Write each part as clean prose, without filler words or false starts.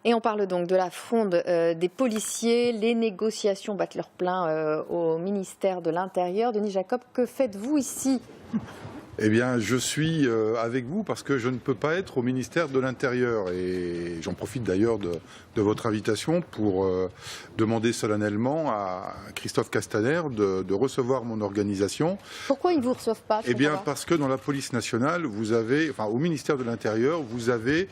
Et on parle donc de la fronde des policiers. Les négociations battent leur plein au ministère de l'Intérieur. Denis Jacob, que faites-vous ici ? Eh bien, je suis avec vous parce que je ne peux pas être au ministère de l'Intérieur. Et j'en profite d'ailleurs de votre invitation pour demander solennellement à Christophe Castaner de recevoir mon organisation. Pourquoi ils ne vous reçoivent pas ? Eh bien, parce que dans la police nationale, vous avez, enfin, au ministère de l'Intérieur, vous avez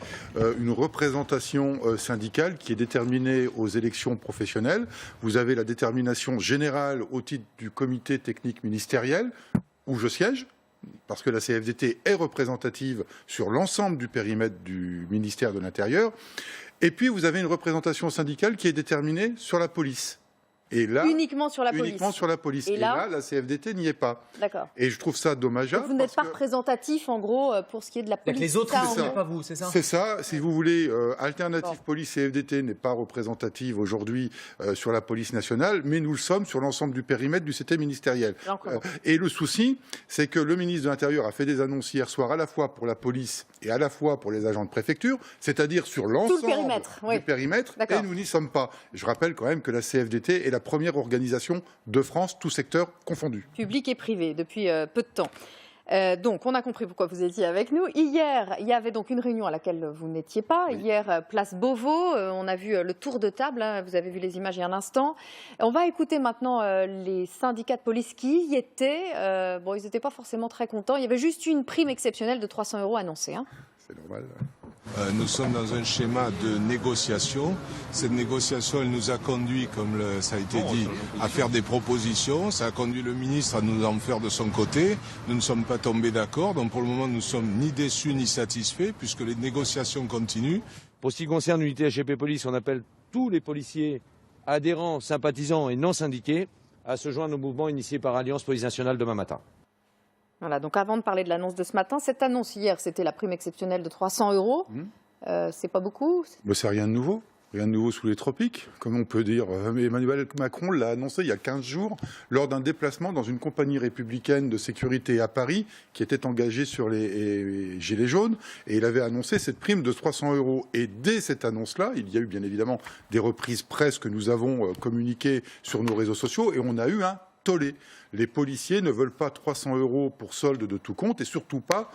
une représentation syndicale qui est déterminée aux élections professionnelles. Vous avez la détermination générale au titre du comité technique ministériel où je siège, parce que la CFDT est représentative sur l'ensemble du périmètre du ministère de l'Intérieur. Et puis, vous avez une représentation syndicale qui est déterminée sur la police. Et là, uniquement sur la police. Uniquement sur la police. Et là, la CFDT n'y est pas. D'accord. Et je trouve ça dommageable. Donc vous n'êtes pas représentatif, en gros, pour ce qui est de la police. Les autres, ce n'est pas vous, c'est ça ? C'est ça. Si vous voulez, Alternative Police CFDT n'est pas représentative aujourd'hui sur la police nationale, mais nous le sommes sur l'ensemble du périmètre du CT ministériel. Et le souci, c'est que le ministre de l'Intérieur a fait des annonces hier soir à la fois pour la police et à la fois pour les agents de préfecture, c'est-à-dire sur l'ensemble du périmètre, et nous n'y sommes pas. Je rappelle quand même que la CFDT est la première organisation de France, tout secteur confondu. Public et privé, depuis peu de temps. Donc, on a compris pourquoi vous étiez avec nous. Hier, il y avait donc une réunion à laquelle vous n'étiez pas. Oui. Hier, place Beauvau, on a vu le tour de table. Hein, vous avez vu les images il y a un instant. On va écouter maintenant les syndicats de police qui y étaient. Bon, ils n'étaient pas forcément très contents. Il y avait juste une prime exceptionnelle de 300 € annoncée. Hein. C'est normal. Nous sommes dans un schéma de négociation. Cette négociation, elle nous a conduit, comme ça a été dit, à faire des propositions. Ça a conduit le ministre à nous en faire de son côté. Nous ne sommes pas tombés d'accord. Donc pour le moment, nous ne sommes ni déçus ni satisfaits, puisque les négociations continuent. Pour ce qui concerne l'unité HGP Police, on appelle tous les policiers adhérents, sympathisants et non syndiqués à se joindre au mouvement initié par Alliance Police Nationale demain matin. Voilà, donc avant de parler de l'annonce de ce matin, cette annonce hier, c'était la prime exceptionnelle de 300 €. C'est pas beaucoup ? C'est rien de nouveau. Rien de nouveau sous les tropiques, comme on peut dire. Emmanuel Macron l'a annoncé il y a 15 jours lors d'un déplacement dans une compagnie républicaine de sécurité à Paris qui était engagée sur les gilets jaunes. Et il avait annoncé cette prime de 300 €. Et dès cette annonce-là, il y a eu bien évidemment des reprises presse que nous avons communiquées sur nos réseaux sociaux et on a eu un tollé. Les policiers ne veulent pas 300 € pour solde de tout compte et surtout pas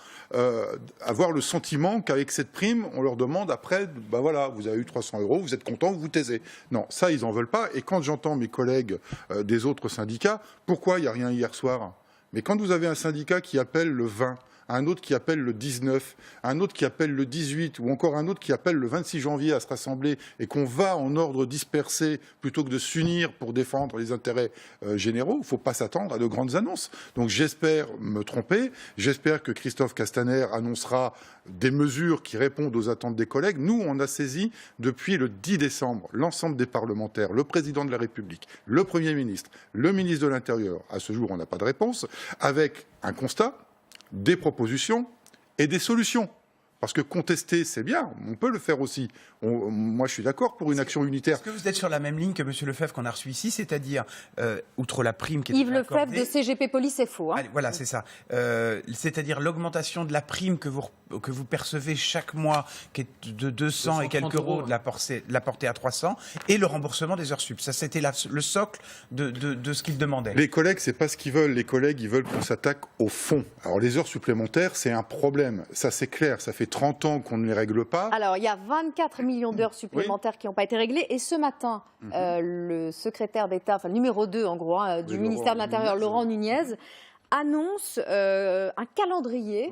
avoir le sentiment qu'avec cette prime, on leur demande après, ben voilà, vous avez eu 300 €, vous êtes content, vous vous taisez. Non, ça, ils n'en veulent pas. Et quand j'entends mes collègues des autres syndicats, pourquoi il n'y a rien hier soir ? Mais quand vous avez un syndicat qui appelle le 20, un autre qui appelle le 19, un autre qui appelle le 18 ou encore un autre qui appelle le 26 janvier à se rassembler et qu'on va en ordre dispersé plutôt que de s'unir pour défendre les intérêts généraux, il ne faut pas s'attendre à de grandes annonces. Donc j'espère me tromper, j'espère que Christophe Castaner annoncera des mesures qui répondent aux attentes des collègues. Nous, on a saisi depuis le 10 décembre l'ensemble des parlementaires, le président de la République, le Premier ministre, le ministre de l'Intérieur. À ce jour, on n'a pas de réponse, avec un constat, des propositions et des solutions. Parce que contester, c'est bien, on peut le faire aussi. Moi, je suis d'accord pour une action unitaire. Est-ce que vous êtes sur la même ligne que M. Lefebvre qu'on a reçu ici, c'est-à-dire, outre la prime qui est Yves Lefebvre de CGP Police FO. Hein. Allez, voilà, c'est ça. C'est-à-dire l'augmentation de la prime que vous percevez chaque mois, qui est de 200 et quelques euros, de la porter à 300, et le remboursement des heures sup. Ça, c'était le socle de ce qu'ils demandaient. Les collègues, c'est pas ce qu'ils veulent. Les collègues, ils veulent qu'on s'attaque au fond. Alors, les heures supplémentaires, c'est un problème. Ça, c'est clair. Ça fait 30 ans qu'on ne les règle pas. Alors, il y a 24 millions d'heures supplémentaires qui n'ont pas été réglées. Et ce matin, le secrétaire d'État, enfin le numéro 2 en gros, du ministère de l'Intérieur, Laurent Nunez, annonce un calendrier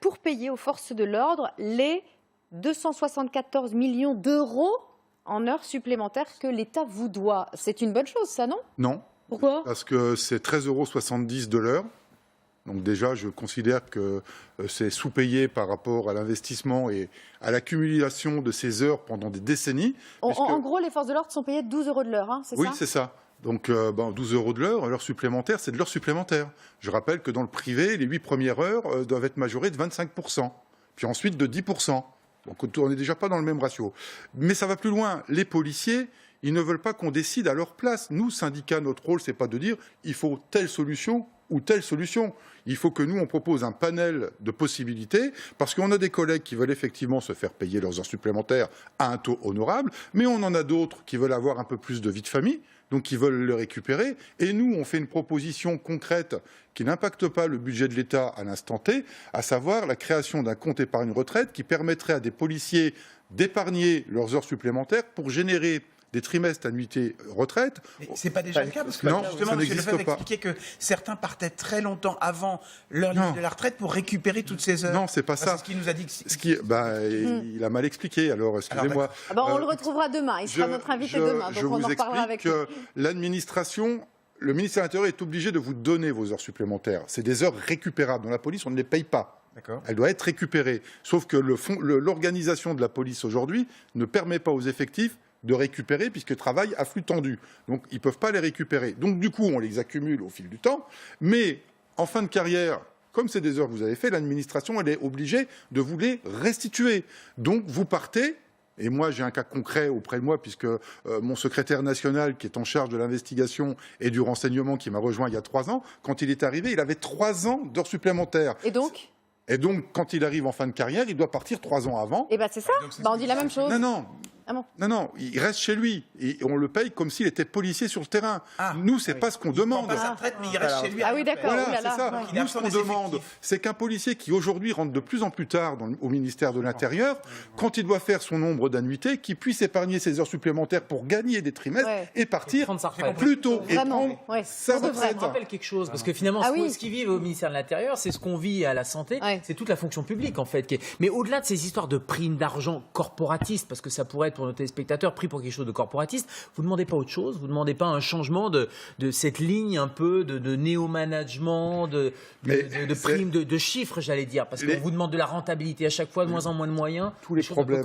pour payer aux forces de l'ordre les 274 millions d'euros en heures supplémentaires que l'État vous doit. C'est une bonne chose, ça, non ? Non. Pourquoi ? Parce que c'est 13,70 € de l'heure. Donc déjà, je considère que c'est sous-payé par rapport à l'investissement et à l'accumulation de ces heures pendant des décennies. En gros, les forces de l'ordre sont payées 12 € de l'heure, hein, c'est ça ? Oui, c'est ça. Donc 12 € de l'heure, l'heure supplémentaire, c'est de l'heure supplémentaire. Je rappelle que dans le privé, les 8 premières heures doivent être majorées de 25%, puis ensuite de 10%. Donc on n'est déjà pas dans le même ratio. Mais ça va plus loin. Les policiers, ils ne veulent pas qu'on décide à leur place. Nous, syndicats, notre rôle, c'est pas de dire il faut telle solution ou telle solution. Il faut que nous, on propose un panel de possibilités, parce qu'on a des collègues qui veulent effectivement se faire payer leurs heures supplémentaires à un taux honorable, mais on en a d'autres qui veulent avoir un peu plus de vie de famille, donc qui veulent le récupérer. Et nous, on fait une proposition concrète qui n'impacte pas le budget de l'État à l'instant T, à savoir la création d'un compte épargne retraite qui permettrait à des policiers d'épargner leurs heures supplémentaires pour générer des trimestres d'annuité retraite. C'est pas déjà le cas, parce que non, justement, ça M. n'existe Lefebvre pas. expliquait que certains partaient très longtemps avant leur limite de la retraite pour récupérer toutes ces heures. Non, c'est pas ça. C'est ce qu'il nous a dit. Il a mal expliqué, alors excusez-moi. On le retrouvera demain, il sera notre invité demain, donc on en reparlera avec lui. L'administration, le ministère de l'Intérieur est obligé de vous donner vos heures supplémentaires. C'est des heures récupérables. Dans la police, on ne les paye pas. Elle doit être récupérée. Sauf que l'organisation de la police aujourd'hui ne permet pas aux effectifs de récupérer, puisque travaillent à flux tendu. Donc, ils ne peuvent pas les récupérer. Donc, du coup, on les accumule au fil du temps. Mais, en fin de carrière, comme c'est des heures que vous avez fait, l'administration, elle est obligée de vous les restituer. Donc, vous partez. Et moi, j'ai un cas concret auprès de moi, puisque mon secrétaire national, qui est en charge de l'investigation et du renseignement, qui m'a rejoint il y a 3 ans, quand il est arrivé, il avait 3 ans d'heures supplémentaires. Et donc, quand il arrive en fin de carrière, il doit partir 3 ans avant. Et c'est ça. On dit la même chose. Non. Ah bon. Non, il reste chez lui et on le paye comme s'il était policier sur le terrain. Nous, c'est pas ce qu'on demande. Il prend pas sa retraite, mais il reste chez lui. Ah oui, d'accord. Voilà, Oh là là. c'est ça. Ouais. Nous, ce qu'on demande, c'est qu'un policier qui aujourd'hui rentre de plus en plus tard au ministère de l'Intérieur, quand il doit faire son nombre d'annuités, qu'il puisse épargner ses heures supplémentaires pour gagner des trimestres et partir plus tôt. Vraiment, ça me rappelle quelque chose, parce que finalement, ce qu'ils vivent au ministère de l'Intérieur, c'est ce qu'on vit à la santé, c'est toute la fonction publique en fait. Mais au-delà de ces histoires de primes d'argent corporatistes, parce que ça pourrait être pour nos téléspectateurs pris pour quelque chose de corporatiste, vous ne demandez pas autre chose, vous ne demandez pas un changement de cette ligne un peu de néo-management, de primes, de chiffres, j'allais dire, parce qu'on vous demande de la rentabilité à chaque fois, de moins en moins de moyens. Tous les problèmes,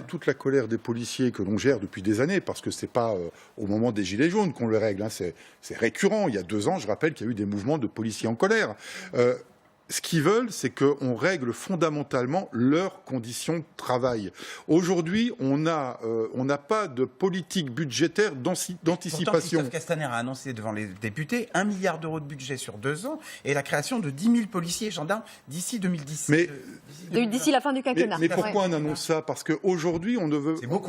toute la colère des policiers que l'on gère depuis des années, parce que c'est pas au moment des Gilets jaunes qu'on le règle, c'est récurrent. Il y a 2 ans, je rappelle qu'il y a eu des mouvements de policiers en colère. Ce qu'ils veulent, c'est qu'on règle fondamentalement leurs conditions de travail. Aujourd'hui, on n'a pas de politique budgétaire d'anticipation. Pourtant, Christophe Castaner a annoncé devant les députés 1 milliard d'euros de budget sur 2 ans et la création de 10 000 policiers et gendarmes d'ici 2010. D'ici la fin du quinquennat. Mais pourquoi on annonce ça? Parce qu'aujourd'hui, on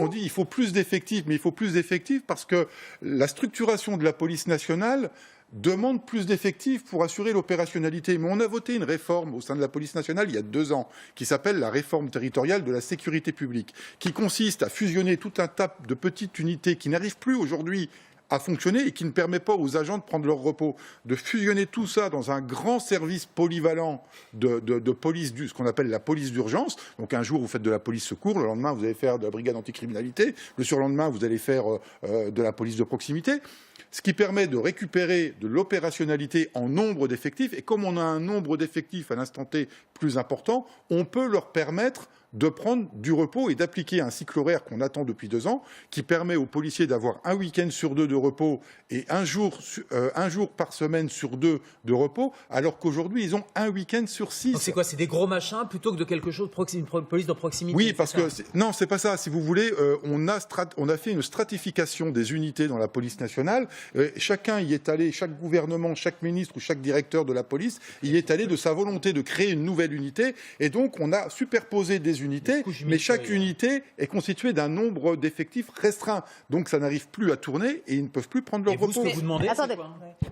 dit il faut plus d'effectifs, mais il faut plus d'effectifs parce que la structuration de la police nationale demande plus d'effectifs pour assurer l'opérationnalité. Mais on a voté une réforme au sein de la police nationale il y a 2 ans, qui s'appelle la réforme territoriale de la sécurité publique, qui consiste à fusionner tout un tas de petites unités qui n'arrivent plus aujourd'hui à fonctionner et qui ne permet pas aux agents de prendre leur repos, de fusionner tout ça dans un grand service polyvalent de police, ce qu'on appelle la police d'urgence. Donc un jour, vous faites de la police secours, le lendemain, vous allez faire de la brigade anticriminalité, le surlendemain, vous allez faire de la police de proximité. Ce qui permet de récupérer de l'opérationnalité en nombre d'effectifs. Et comme on a un nombre d'effectifs à l'instant T plus important, on peut leur permettre de prendre du repos et d'appliquer un cycle horaire qu'on attend depuis 2 ans, qui permet aux policiers d'avoir un week-end sur 2 de repos et un jour par semaine sur 2 de repos, alors qu'aujourd'hui, ils ont un week-end sur 6. Donc c'est quoi? C'est des gros machins plutôt que de quelque chose, une police de proximité? Oui, parce que... Non, c'est pas ça. Si vous voulez, on a fait une stratification des unités dans la police nationale. Chacun y est allé, chaque gouvernement, chaque ministre ou chaque directeur de la police y est allé de sa volonté de créer une nouvelle unité. Et donc, on a superposé des unités, mais chaque unité est constituée d'un nombre d'effectifs restreint. Donc ça n'arrive plus à tourner et ils ne peuvent plus prendre leur repos. Ce que vous demandez, attendez.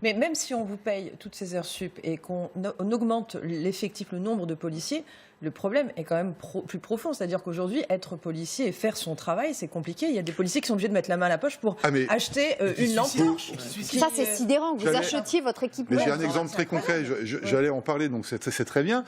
Mais même si on vous paye toutes ces heures sup et qu'on augmente l'effectif, le nombre de policiers, le problème est quand même plus profond. C'est-à-dire qu'aujourd'hui, être policier et faire son travail, c'est compliqué. Il y a des policiers qui sont obligés de mettre la main à la poche pour acheter une lampe torche. Ça, c'est sidérant que vous achetiez votre équipement. Mais j'ai un exemple très concret. J'allais en parler, donc c'est très bien.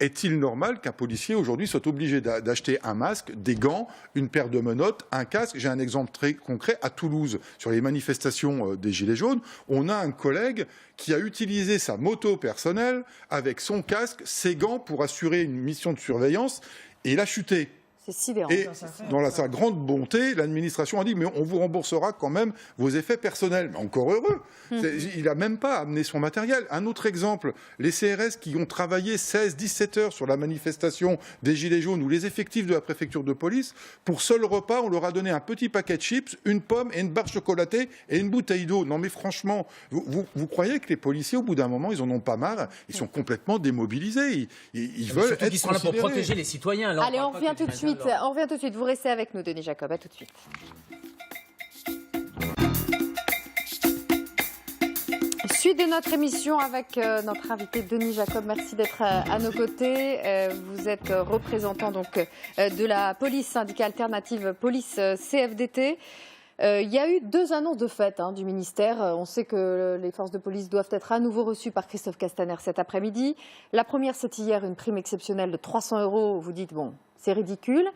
Est-il normal qu'un policier aujourd'hui soit obligé d'acheter un masque, des gants, une paire de menottes, un casque? J'ai un exemple très concret à Toulouse, sur les manifestations des Gilets jaunes. On a un collègue qui a utilisé sa moto personnelle avec son casque, ses gants pour assurer une mission de surveillance et il a chuté. C'est sidérant. Et dans sa grande bonté, l'administration a dit mais on vous remboursera quand même vos effets personnels. Mais encore heureux. Il n'a même pas amené son matériel. Un autre exemple, les CRS qui ont travaillé 16-17 heures sur la manifestation des Gilets jaunes ou les effectifs de la préfecture de police, pour seul repas, on leur a donné un petit paquet de chips, une pomme et une barre chocolatée et une bouteille d'eau. Non mais franchement, vous croyez que les policiers, au bout d'un moment, ils en ont pas marre? Ils sont complètement démobilisés. Ils veulent être ils sont là pour protéger les citoyens. Là, allez, on revient tout de suite. On revient tout de suite. Vous restez avec nous, Denis Jacob. À tout de suite. Suite de notre émission avec notre invité Denis Jacob. Merci d'être à nos côtés. Vous êtes représentant donc de la police syndicale alternative police CFDT. Il y a eu 2 annonces de fait du ministère. On sait que les forces de police doivent être à nouveau reçues par Christophe Castaner cet après-midi. La première, c'est hier, une prime exceptionnelle de 300 €. Vous dites, bon, c'est ridicule.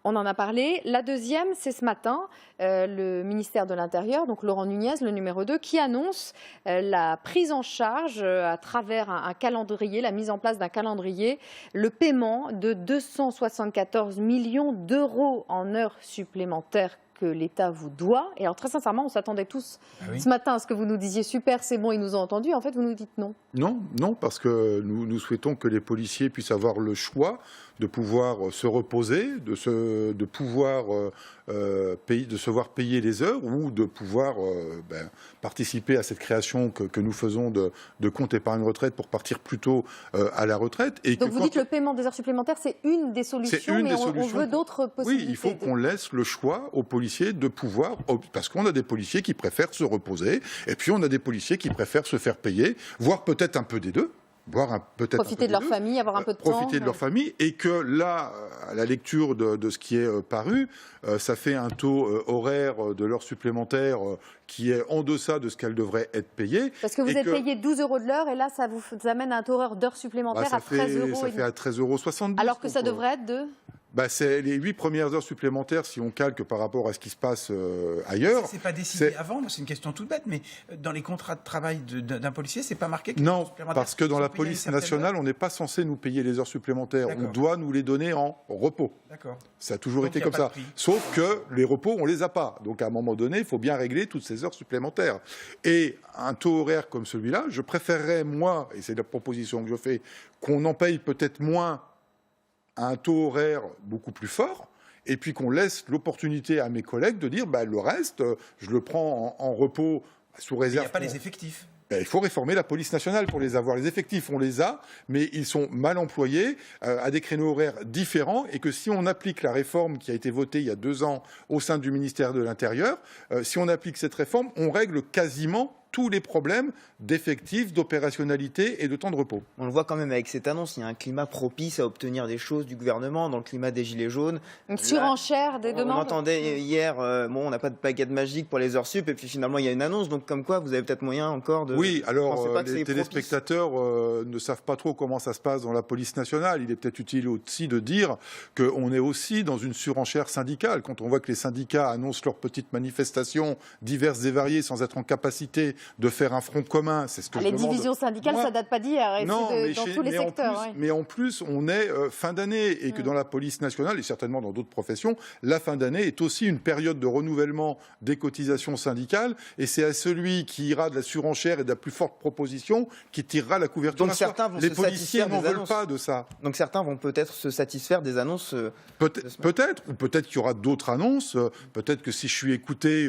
On en a parlé. La deuxième, c'est ce matin, le ministère de l'Intérieur, donc Laurent Nunez, le numéro 2, qui annonce la prise en charge à travers un calendrier, la mise en place d'un calendrier, le paiement de 274 millions d'euros en heures supplémentaires que l'État vous doit. Et alors très sincèrement, on s'attendait tous ce matin à ce que vous nous disiez super, c'est bon, ils nous ont entendus. En fait, vous nous dites non. Non, parce que nous souhaitons que les policiers puissent avoir le choix de pouvoir se reposer, de pouvoir de se voir payer les heures ou de pouvoir participer à cette création que nous faisons de compte épargne retraite pour partir plus tôt à la retraite. Et donc vous dites le paiement des heures supplémentaires, c'est une des solutions, mais on veut d'autres possibilités. Oui, il faut qu'on laisse le choix aux policiers de pouvoir, parce qu'on a des policiers qui préfèrent se reposer, et puis on a des policiers qui préfèrent se faire payer, voire peut-être un peu des deux. Profiter de leur famille, avoir un peu de temps. Profiter de leur famille, et que là, à la lecture de ce qui est paru, ça fait un taux horaire de l'heure supplémentaire qui est en deçà de ce qu'elle devrait être payée. Parce que vous êtes payé 12 € de l'heure, et là, ça vous amène à un taux horaire d'heure supplémentaire à 13 €. Ça fait à 13,70 €. Alors que ça devrait être de... C'est les 8 premières heures supplémentaires, si on calque par rapport à ce qui se passe ailleurs. C'est pas décidé avant, c'est une question toute bête, mais dans les contrats de travail d'un policier, c'est pas marqué que non, parce que dans la police nationale, on n'est pas censé nous payer les heures supplémentaires. On doit nous les donner en repos. D'accord. Ça a toujours été comme ça. Sauf que les repos, on les a pas. Donc à un moment donné, il faut bien régler toutes ces heures supplémentaires. Et un taux horaire comme celui-là, je préférerais, moi, et c'est la proposition que je fais, qu'on en paye peut-être moins à un taux horaire beaucoup plus fort, et puis qu'on laisse l'opportunité à mes collègues de dire le reste, je le prends en repos sous réserve. Il n'y a pas les effectifs. Il faut réformer la police nationale pour les avoir. Les effectifs, on les a, mais ils sont mal employés à des créneaux horaires différents, et que si on applique la réforme qui a été votée il y a 2 ans au sein du ministère de l'Intérieur, si on applique cette réforme, on règle quasiment tous les problèmes d'effectifs, d'opérationnalité et de temps de repos. On le voit quand même avec cette annonce, il y a un climat propice à obtenir des choses du gouvernement dans le climat des Gilets jaunes. Une surenchère des demandes. On entendait hier, on n'a pas de baguette magique pour les heures sup, et puis finalement il y a une annonce, donc comme quoi vous avez peut-être moyen encore de... Oui, alors les téléspectateurs ne savent pas trop comment ça se passe dans la police nationale. Il est peut-être utile aussi de dire qu'on est aussi dans une surenchère syndicale. Quand on voit que les syndicats annoncent leurs petites manifestations diverses et variées sans être en capacité de faire un front commun, c'est ce que je demande. Les divisions syndicales, ça date pas d'hier, non, dans tous les secteurs. Mais en plus, on est fin d'année, et que dans la police nationale, et certainement dans d'autres professions, la fin d'année est aussi une période de renouvellement des cotisations syndicales, et c'est à celui qui ira de la surenchère et de la plus forte proposition qui tirera la couverture. Donc certains vont les policiers n'en veulent pas de ça. Donc certains vont peut-être se satisfaire des annonces. Peut-être, ou peut-être qu'il y aura d'autres annonces. Peut-être que si je suis écouté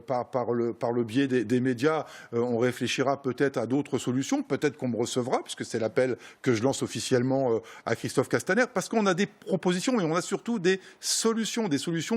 par le biais des médias, on réfléchira peut-être à d'autres solutions. Peut-être qu'on me recevra, puisque c'est l'appel que je lance officiellement à Christophe Castaner, parce qu'on a des propositions, mais on a surtout des solutions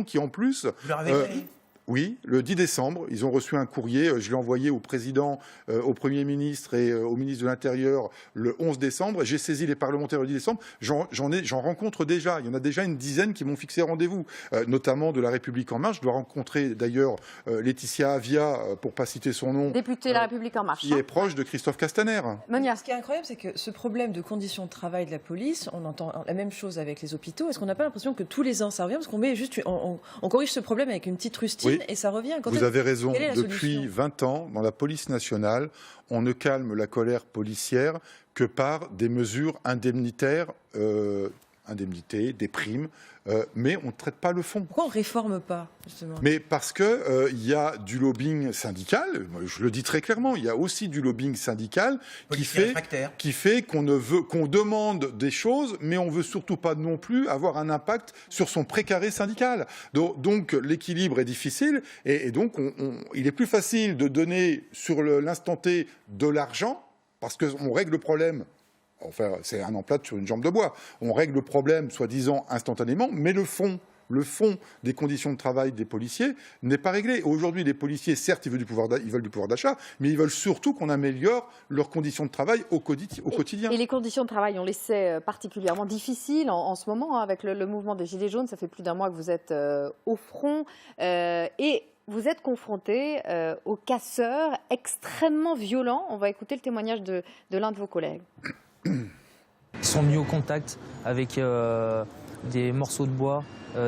qui en plus... Vous leur avez écrit ? Oui, le 10 décembre, ils ont reçu un courrier, je l'ai envoyé au président, au Premier ministre et au ministre de l'Intérieur le 11 décembre. J'ai saisi les parlementaires le 10 décembre. J'en rencontre déjà. Il y en a déjà une dizaine qui m'ont fixé rendez-vous, notamment de La République En Marche. Je dois rencontrer d'ailleurs Laetitia Avia, pour pas citer son nom. Députée de La République En Marche. Qui est proche de Christophe Castaner. Monia. Ce qui est incroyable, c'est que ce problème de conditions de travail de la police, on entend la même chose avec les hôpitaux. Est-ce qu'on n'a pas l'impression que tous les ans ça revient? Parce qu'on met juste, on corrige ce problème avec une petite rustine. Oui. Et ça revient. Vous avez raison. Depuis 20 ans, dans la police nationale, on ne calme la colère policière que par des mesures indemnitaires indemnités, des primes, mais on ne traite pas le fond. Pourquoi on ne réforme pas, justement ? Mais parce que y a du lobbying syndical, je le dis très clairement, il y a aussi du lobbying syndical qui fait qu'on demande des choses, mais on ne veut surtout pas non plus avoir un impact sur son précaré syndical. Donc l'équilibre est difficile, et donc il est plus facile de donner sur l'instant T de l'argent, parce qu'on règle le problème. Enfin, c'est un emplâtre sur une jambe de bois. On règle le problème, soi-disant, instantanément, mais le fond des conditions de travail des policiers n'est pas réglé. Aujourd'hui, les policiers, certes, ils veulent du pouvoir d'achat, mais ils veulent surtout qu'on améliore leurs conditions de travail au quotidien. Et les conditions de travail, on les sait particulièrement difficiles en ce moment, hein, avec le mouvement des Gilets jaunes. Ça fait plus d'un mois que vous êtes au front. Et vous êtes confronté aux casseurs extrêmement violents. On va écouter le témoignage de l'un de vos collègues. Ils sont mis au contact avec des morceaux de bois,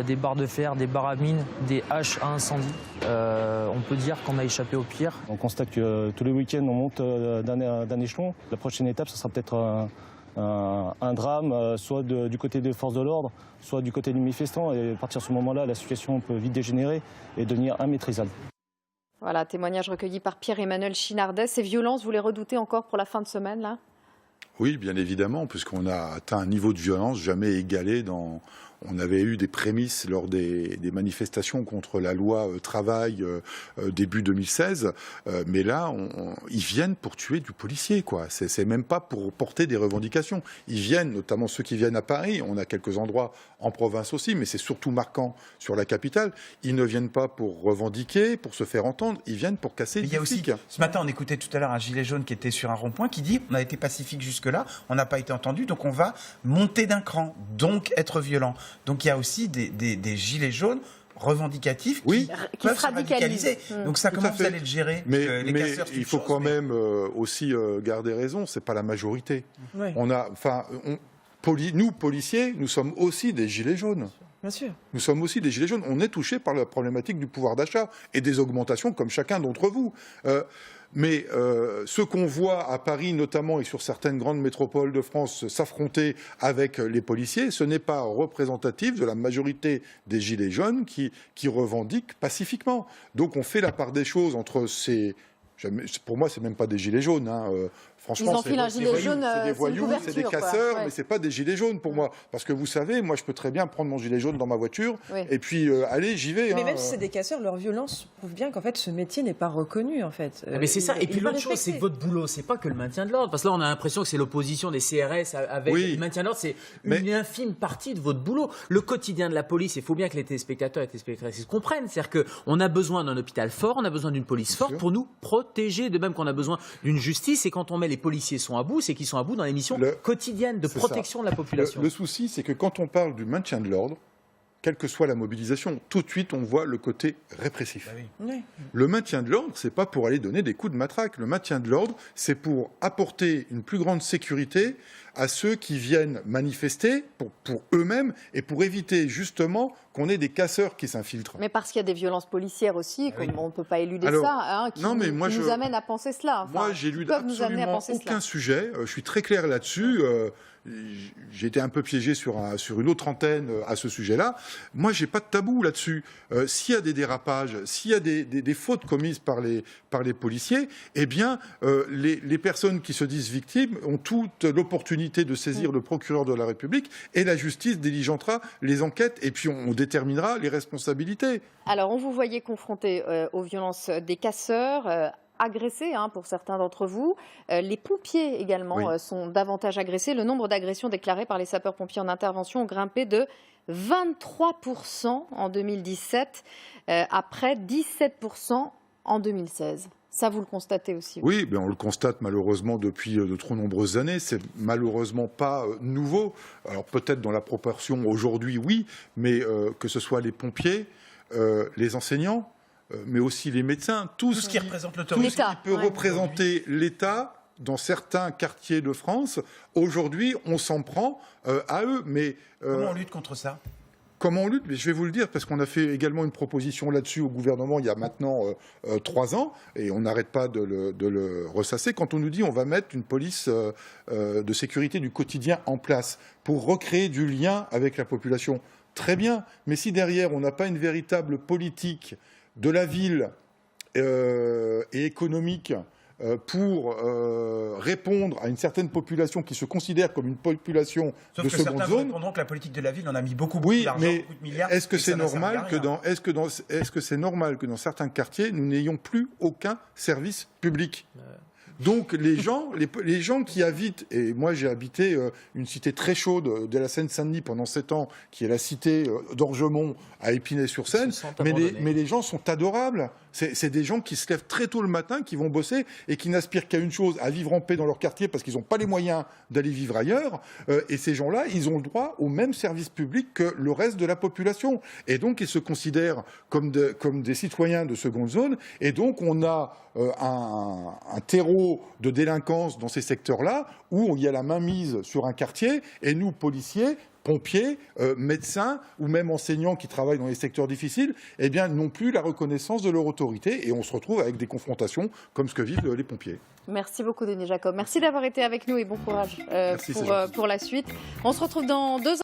des barres de fer, des barres à mine, des haches à incendie. On peut dire qu'on a échappé au pire. On constate que tous les week-ends, on monte d'un échelon. La prochaine étape, ce sera peut-être un drame, soit du côté des forces de l'ordre, soit du côté des manifestants. Et à partir de ce moment-là, la situation peut vite dégénérer et devenir immaîtrisable. Voilà, témoignage recueilli par Pierre-Emmanuel Chinardet. Ces violences, vous les redoutez encore pour la fin de semaine, là ? Oui, bien évidemment, puisqu'on a atteint un niveau de violence jamais égalé On avait eu des prémices lors des manifestations contre la loi travail début 2016, mais là, ils viennent pour tuer du policier, quoi. C'est même pas pour porter des revendications. Ils viennent, notamment ceux qui viennent à Paris, on a quelques endroits en province aussi, mais c'est surtout marquant sur la capitale. Ils ne viennent pas pour revendiquer, pour se faire entendre, ils viennent pour casser du flic. Ce matin, on écoutait tout à l'heure un gilet jaune qui était sur un rond-point qui dit « on a été pacifique jusque-là, on n'a pas été entendu, donc on va monter d'un cran, donc être violent ». Donc il y a aussi des gilets jaunes revendicatifs qui peuvent se radicaliser. Donc ça, comment vous allez le gérer? Mais il faut quand même aussi garder raison, c'est pas la majorité. Oui. Nous, policiers, nous sommes aussi des gilets jaunes. Bien sûr. Nous sommes aussi des gilets jaunes. On est touchés par la problématique du pouvoir d'achat et des augmentations comme chacun d'entre vous. Mais ce qu'on voit à Paris notamment et sur certaines grandes métropoles de France s'affronter avec les policiers, ce n'est pas représentatif de la majorité des gilets jaunes qui revendiquent pacifiquement. Donc on fait la part des choses entre ces... Pour moi, c'est même pas des gilets jaunes. Franchement, c'est des voyous, c'est des casseurs, mais c'est pas des gilets jaunes pour moi. Parce que vous savez, moi, je peux très bien prendre mon gilet jaune dans ma voiture et puis allez, j'y vais. Mais même si c'est des casseurs, leur violence prouve bien qu'en fait, ce métier n'est pas reconnu, en fait. Mais c'est ça. Et puis l'autre chose, c'est que votre boulot, c'est pas que le maintien de l'ordre. Parce que là, on a l'impression que c'est l'opposition des CRS avec le maintien de l'ordre. C'est une infime partie de votre boulot. Le quotidien de la police, il faut bien que les téléspectateurs et les téléspectatrices comprennent. C'est-à-dire qu'on a besoin d'un hôpital fort, on a besoin d'une police forte pour nous protéger. De même qu'on a besoin d'une justice. Et quand on met les policiers sont à bout, c'est qu'ils sont à bout dans les missions quotidiennes de protection de la population. Le souci, c'est que quand on parle du maintien de l'ordre, quelle que soit la mobilisation, tout de suite, on voit le côté répressif. Oui. Le maintien de l'ordre, c'est pas pour aller donner des coups de matraque. Le maintien de l'ordre, c'est pour apporter une plus grande sécurité à ceux qui viennent manifester pour eux-mêmes et pour éviter justement qu'on ait des casseurs qui s'infiltrent. Mais parce qu'il y a des violences policières aussi, on ne peut pas éluder qui nous amènent à penser cela. Moi, j'ai lu absolument aucun sujet. Je suis très clair là-dessus. J'ai été un peu piégé sur une autre antenne à ce sujet-là. Moi, j'ai pas de tabou là-dessus. S'il y a des dérapages, s'il y a des fautes commises par les policiers, eh bien, les personnes qui se disent victimes ont toute l'opportunité de saisir le procureur de la République et la justice diligentera les enquêtes et puis on déterminera les responsabilités. Alors, on vous voyait confronté aux violences des casseurs, agressés pour certains d'entre vous. Les pompiers également sont davantage agressés. Le nombre d'agressions déclarées par les sapeurs-pompiers en intervention ont grimpé de 23% en 2017, après 17% en 2016. Ça, vous le constatez aussi. Oui, on le constate malheureusement depuis de trop nombreuses années. C'est malheureusement pas nouveau. Alors peut-être dans la proportion aujourd'hui, oui, mais que ce soit les pompiers, les enseignants, mais aussi les médecins, tout ce qui représente l'autorité, tout ce qui peut représenter l'État dans certains quartiers de France. Aujourd'hui, on s'en prend à eux. Mais comment on lutte contre ça ? Comment on lutte? Mais je vais vous le dire, parce qu'on a fait également une proposition là-dessus au gouvernement il y a maintenant 3 ans, et on n'arrête pas de le ressasser. Quand on nous dit on va mettre une police de sécurité du quotidien en place pour recréer du lien avec la population, très bien. Mais si derrière on n'a pas une véritable politique de la ville et économique pour répondre à une certaine population qui se considère comme une population de seconde zone. Répondront que la politique de la ville, on a mis beaucoup d'argent, beaucoup de milliards. Est-ce que c'est normal que dans certains quartiers, nous n'ayons plus aucun service public ? Donc les gens qui habitent, et moi j'ai habité une cité très chaude de la Seine-Saint-Denis pendant 7 ans, qui est la cité d'Orgemont à Épinay-sur-Seine, mais les gens sont adorables. C'est des gens qui se lèvent très tôt le matin, qui vont bosser et qui n'aspirent qu'à une chose, à vivre en paix dans leur quartier parce qu'ils n'ont pas les moyens d'aller vivre ailleurs. Et ces gens-là, ils ont le droit au même service public que le reste de la population. Et donc ils se considèrent comme des citoyens de seconde zone. Et donc on a un terreau de délinquance dans ces secteurs-là où il y a la mainmise sur un quartier et nous, policiers, pompiers, médecins ou même enseignants qui travaillent dans les secteurs difficiles, eh bien, n'ont plus la reconnaissance de leur autorité et on se retrouve avec des confrontations comme ce que vivent les pompiers. Merci beaucoup Denis Jacob. Merci d'avoir été avec nous et bon courage pour la suite. On se retrouve dans 2 ans.